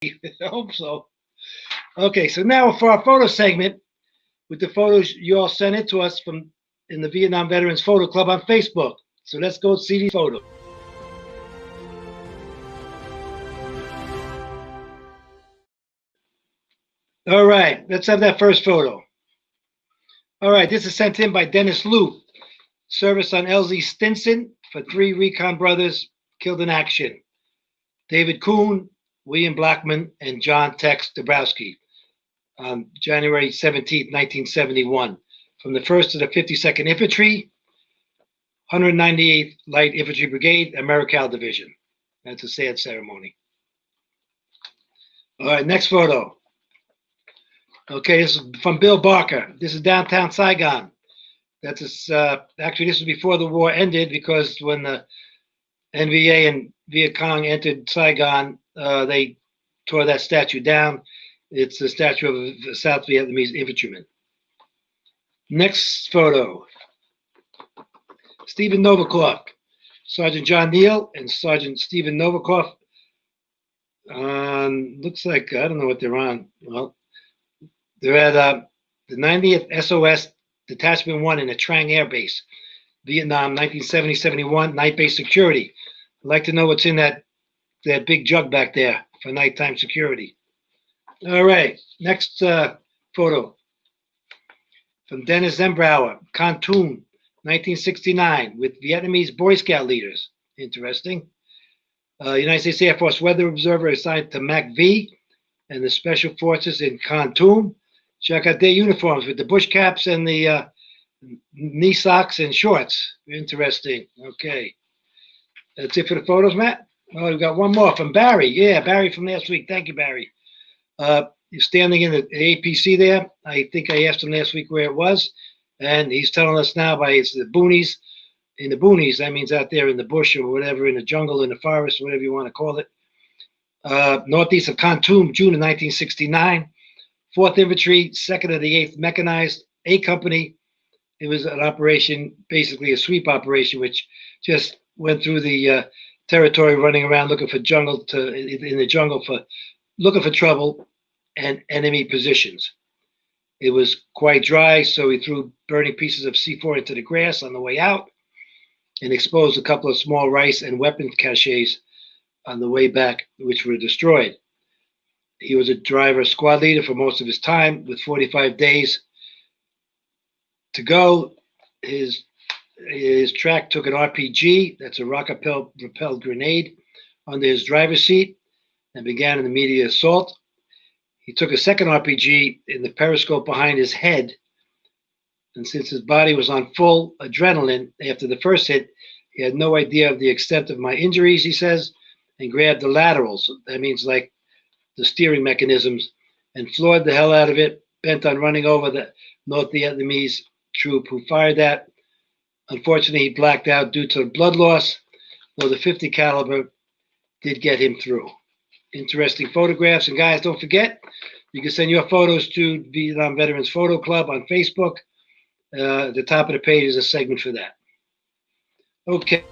I hope so. Okay, so now for our photo segment with the photos you all sent it to us from in the Vietnam Veterans Photo Club on Facebook. So let's go see these photos. All right, let's have that first photo. All right, this is sent in by Dennis Liu. Service on LZ Stinson for 3 recon brothers killed in action. David Kuhn, William Blackman, and John Tex Dabrowski on January 17, 1971. From the 1st to the 52nd Infantry, 198th Light Infantry Brigade, Americal Division. That's a sad ceremony. All right, next photo. Okay, this is from Bill Barker. This is downtown Saigon. That's actually, this was before the war ended, because when the NVA and Viet Cong entered Saigon, they tore that statue down. It's the statue of a South Vietnamese infantryman. Next photo. Stephen Novikov, Sergeant John Neal and Sergeant Stephen Novikov. Looks like, I don't know what they're on. Well, they're at the 90th SOS Detachment 1 in the Trang Air Base, Vietnam, 1970-71, night base security. I'd like to know what's in that big jug back there for nighttime security. All right, next photo from Dennis Zembrauer, Kon Tum, 1969, with Vietnamese Boy Scout leaders. Interesting. United States Air Force Weather Observer assigned to MAC-V and the Special Forces in Kon Tum. Check out their uniforms with the bush caps and the knee socks and shorts. Interesting. Okay. That's it for the photos, Matt. Oh, we've got one more from Barry. Yeah, Barry from last week. Thank you, Barry. He's standing in the APC there. I think I asked him last week where it was, and he's telling us now by it's the boonies. In the boonies, that means out there in the bush or whatever, in the jungle, in the forest, whatever you want to call it. Northeast of Kon Tum, June of 1969. 4th Infantry, 2nd of the 8th Mechanized, A Company. It was an operation, basically a sweep operation, which just went through the territory, running around looking for in the jungle for looking for trouble and enemy positions. It was quite dry, so he threw burning pieces of C4 into the grass on the way out and exposed a couple of small rice and weapons caches on the way back, which were destroyed. He was a driver squad leader for most of his time, with 45 days to go. His track took an RPG, that's a rocket-propelled grenade, under his driver's seat and began an immediate assault. He took a second RPG in the periscope behind his head, and since his body was on full adrenaline after the first hit, he had no idea of the extent of my injuries, he says, and grabbed the laterals. That means like the steering mechanisms, and floored the hell out of it, bent on running over the North Vietnamese troop who fired that. Unfortunately, he blacked out due to blood loss, though the 50 caliber did get him through. Interesting photographs. And guys, don't forget, you can send your photos to Vietnam Veterans Photo Club on Facebook. At the top of the page is a segment for that. Okay.